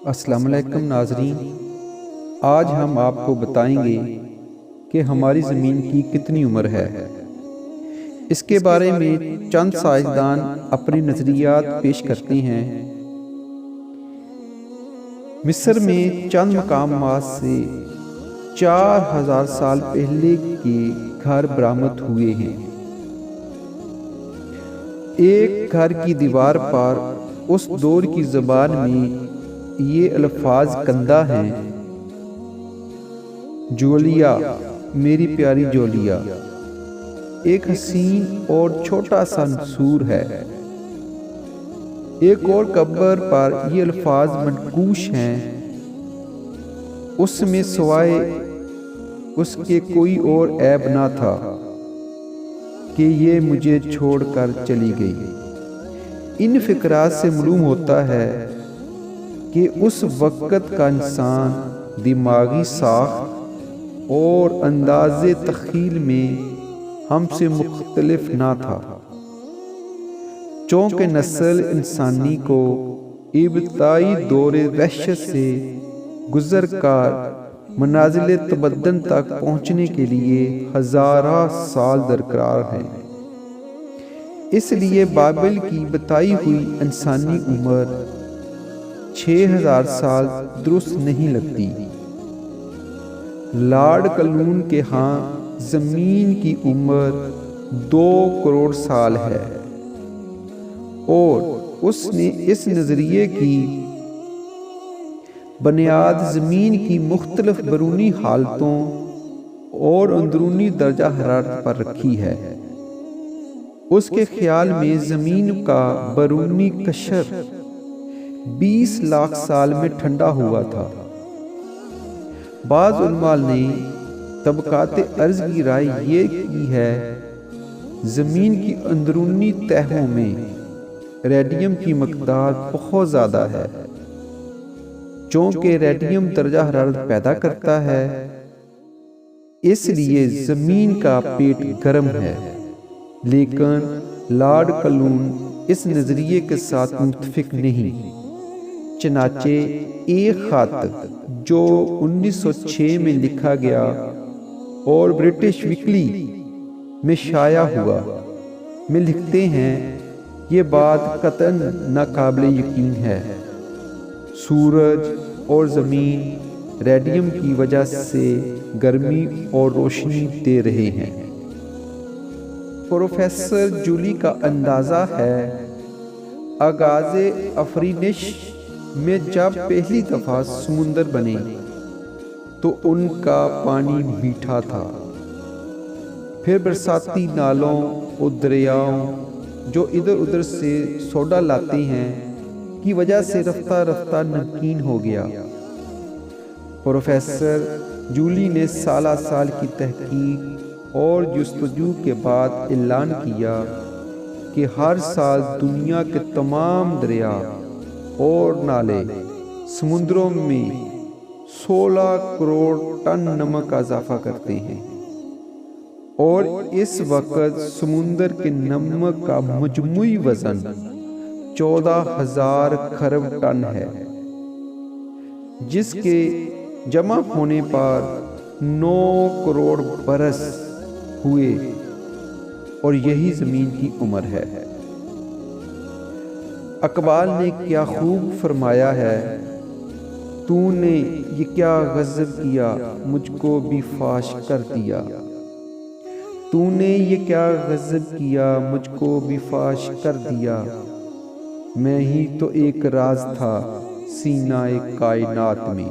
السلام علیکم ناظرین، آج ہم آپ کو بتائیں گے کہ ہماری زمین کی کتنی عمر ہے۔ اس کے بارے میں چند سائنسدان اپنے نظریات پیش کرتے ہیں۔ مصر میں چند مقامات سے 4000 سال پہلے کے گھر برآمد ہوئے ہیں۔ ایک گھر کی دیوار پر اس دور کی زبان میں یہ الفاظ کندہ ہیں: جولیا، میری پیاری جولیا، ایک حسین اور چھوٹا سا نسور ہے۔ ایک اور قبر پر یہ الفاظ منقوش ہیں: اس میں سوائے اس کے کوئی اور عیب نہ تھا کہ یہ مجھے چھوڑ کر چلی گئی۔ ان فقرات سے معلوم ہوتا ہے کہ اس وقت کا انسان دماغی ساخت اور انداز تخیل میں ہم سے مختلف نہ تھا۔ چونکہ نسل انسانی کو ابتدائی دور وحشت سے گزر کر منازل تمدن تک پہنچنے کے لیے ہزارہ سال درکار ہیں، اس لیے بابل کی بتائی ہوئی انسانی عمر 6000 سال درست نہیں لگتی۔ لارڈ کلون کے ہاں زمین کی عمر 2 کروڑ سال ہے، اور اس نے اس نظریے کی بنیاد زمین کی مختلف بیرونی حالتوں اور اندرونی درجہ حرارت پر رکھی ہے۔ اس کے خیال میں زمین کا بیرونی قشر 20 لاکھ سال میں ٹھنڈا ہوا تھا۔ بعض علماء نے طبقات ارض کی رائے یہ کی ہے: زمین کی اندرونی تہوں میں ریڈیم کی مقدار بہت زیادہ ہے۔ چونکہ ریڈیم درجہ حرارت پیدا کرتا ہے، اس لیے زمین کا پیٹ گرم ہے۔ لیکن لارڈ کلون اس نظریے کے ساتھ متفق نہیں۔ چنانچہ ایک خط جو 1906 میں لکھا گیا اور برٹش ویکلی میں شائع ہوا میں لکھتے ہیں: یہ بات قطعاً ناقابل یقین ہے۔ سورج اور زمین ریڈیم کی وجہ سے گرمی اور روشنی دے رہے ہیں۔ پروفیسر جولی کا اندازہ ہے: آغاز آفرینش میں جب پہلی دفعہ سمندر بنے تو ان کا پانی میٹھا تھا۔ پھر برساتی نالوں اور دریاؤں جو ادھر ادھر سے سوڈا لاتے ہیں کی وجہ سے رفتہ رفتہ نمکین ہو گیا۔ پروفیسر جولی نے سالہ سال کی تحقیق اور جستجو کے بعد اعلان کیا کہ ہر سال دنیا کے تمام دریا اور نالے سمندروں میں 16 کروڑ ٹن نمک کا اضافہ کرتے ہیں، اور اس وقت سمندر کے نمک کا مجموعی وزن 14,000 کھرب ٹن ہے، جس کے جمع ہونے پر 9 کروڑ برس ہوئے، اور یہی زمین کی عمر ہے۔ اقبال نے کیا خوب فرمایا ہے: تو نے یہ کیا غضب کیا، مجھ کو بھی فاش کر دیا۔ تو نے یہ کیا غضب کیا، مجھ کو بھی فاش کر دیا۔ میں ہی تو ایک راز تھا سینہ کائنات میں۔